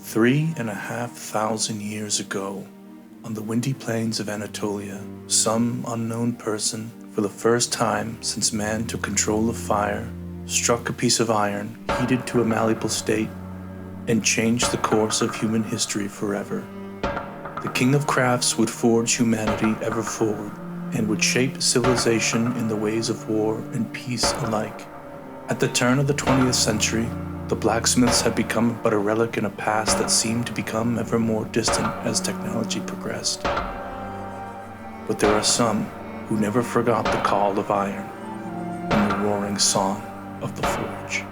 3,500 years ago, on the windy plains of Anatolia, some unknown person, for the first time since man took control of fire, struck a piece of iron heated to a malleable state and changed the course of human history forever. The king of crafts would forge humanity ever forward and would shape civilization in the ways of war and peace alike. At the turn of the 20th century, the blacksmiths had become but a relic in a past that seemed to become ever more distant as technology progressed. But there are some who never forgot the call of iron and the roaring song of the forge.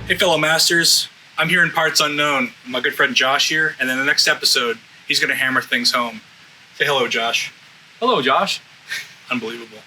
Hey fellow masters, I'm here in Parts Unknown. My good friend Josh here, and in the next episode, he's going to hammer things home. Say hello, Josh. Hello, Josh. Unbelievable.